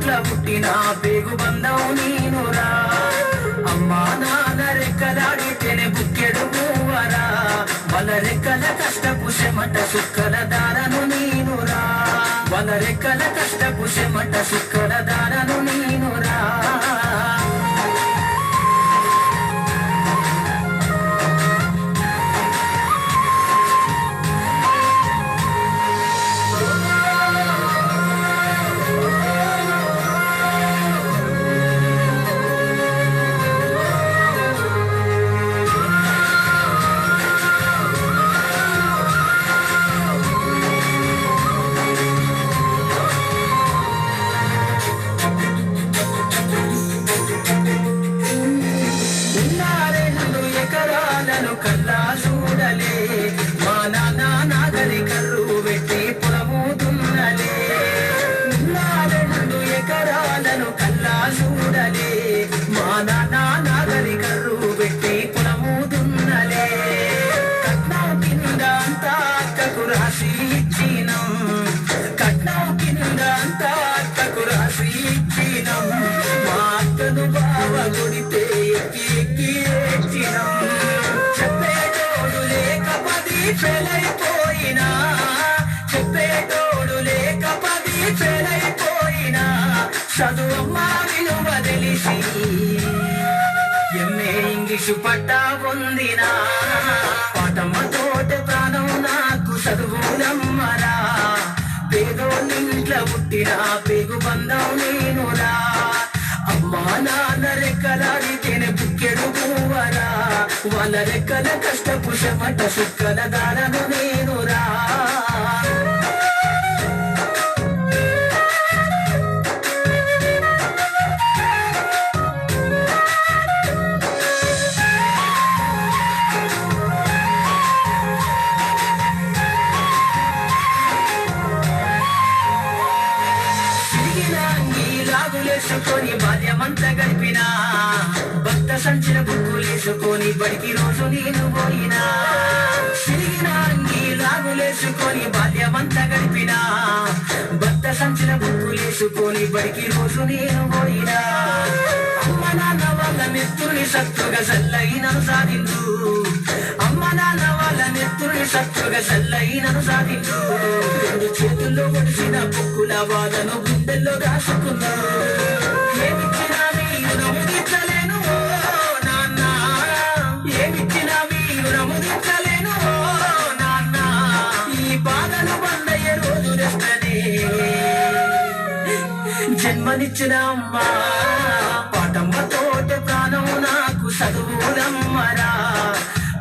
ఇంట్ల పుట్టిన పేగు బంధం నేనురా. అమ్మా నాన్న రెక్కలాడితేనే బుక్కెడు మూవరా. వాళ్ళ రెక్కల కష్టపు చెమట సుక్కల దారను నేనురా. వాళ్ళ రెక్కల కష్టపు చెమట సుక్కల దారను నేనురా. కల్లా చూడలే మా నాన్న నాగలి కర్రు పెట్టి పొలము దున్నలే. 2 ఎకరాలను కల్లా చూడలే మా నాన్న నాగలి కర్రు పెట్టి పొలము దున్నలే. కట్నం కింద అంతా అక్కకు రాసి ఇచ్చినం. కట్నం కింద అంతా అక్కకు రాసి ఇచ్చినం. మా అక్కను బావ కొడితే ఎక్కి ఎక్కి ఏడ్చినం. చెప్పేటోడు లేక 10 ఫెయిలైపోయినా. చెప్పేటోడు లేక 10 ఫెయిలైపోయినా. చదువమ్మా విలువ తెలిసి ఎంఏ ఇంగ్లీషు పట్టా పొందినా. పాటమ్మతోటి ప్రాణం నాకు చదువులమ్మరా. పేదోళ్ళింట్ల పుట్టిన పేగు బంధం నేనురా. అమ్మా నాన్న రెక్కలాడితేనే బుక్కెడు మూవరా. వాళ్ళ రెక్కల కష్టపు చెమట సుక్కల దారను నేనురా. లాగులేసుకొని బాల్యమంతా గడిపినా. భక్త సంచిన బుక్కులేసుకొని బడికి రోజు నేను పోయినా. సిరిగిన అంగి లాగులేసుకొని బాల్యమంతా గడిపినా. భక్త సంచిన బుక్కులేసుకొని బడికి రోజు నేను పోయినా. అమ్మ నాన్న వాళ్ళ నెత్తుని సత్తుగా చల్లైనను సాధించు. అమ్మ నాన్న వాళ్ళ నెత్తుని సత్తుగా చల్లైనను సాధించు. 2 చేతుల్లో ఒడిసిన బుక్కుల బాధను గుండెల్లో దాచుకున్నా. ఏమిచ్చినా మీరు నముదించలేను నాన్న. ఏమిచ్చినా మీరు నముదించలేను నాన్న. ఈ బాధను బందయ్యే రోజు రెస్తనే జన్మనిచ్చిన అమ్మా. పాటమ్మతోటి ప్రాణం నాకు చదువులమ్మరా.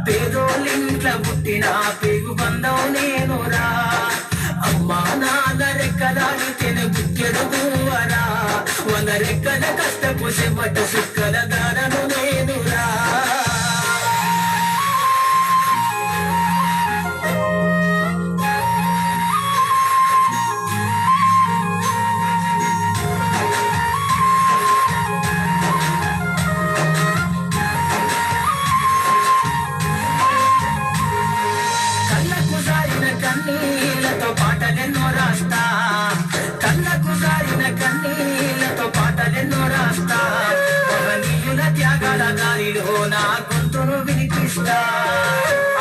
పేదోళ్ళింట్ల పుట్టిన పేగు బంధం నేనురా. అమ్మా నాన్న రెక్కలాడితేనే బుక్కెడు మూవరా. వాళ్ళ రెక్కల కష్టపు చెమట సుక్కల దారను నేనురా. కళ్ళకు జారిన కన్నీళ్లతో పాటలెన్నో రాస్తా. కళ్ళకు జారిన కన్నీళ్లతో పాటలెన్నో రాస్తా. మహనీయుల త్యాగాల దారిలో నా గొంతును వినిపిస్తా.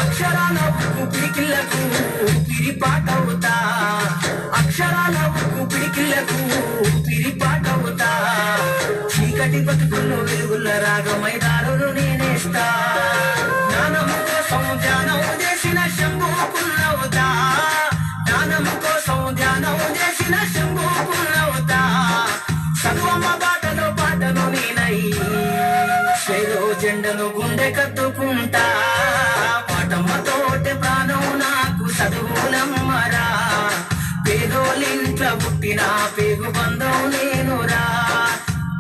అక్షరాల ఉక్కు పిడికిళ్లకు ఊపిరి పాటవుతా. అక్షరాల ఉక్కు పిడికిళ్లకు ఊపిరి పాటవుతా. చీకటి బతుకుల్లో వెలుగుల రాగమై దారులు నేనేస్తా. జ్ఞానము కోసం ధ్యానం చేసిన శంభుకున్నవుతా. జ్ఞానము కోసం ధ్యానం చేసిన శంభుకున్నవుతా. చదువమ్మ బాటలో పాటను నేనై శైలో జెండను గుండె కత్తుకుంటా. పాటమ్మతోటి ప్రాణం నాకు చదువులమ్మరా. పేదోళ్ళింట్ల పుట్టిన పేగు బంధం నేనురా.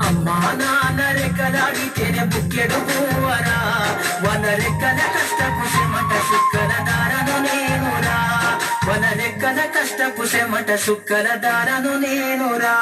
అమ్మా నాన్న రెక్కలాడితేనే బుక్కెడు మూవరా. వాళ్ళ రెక్కల కష్టపు చెమట సుక్కల దారను నేనురా. వాళ్ళ రెక్కల కష్టపు చెమట సుక్కల దారను నేనురా.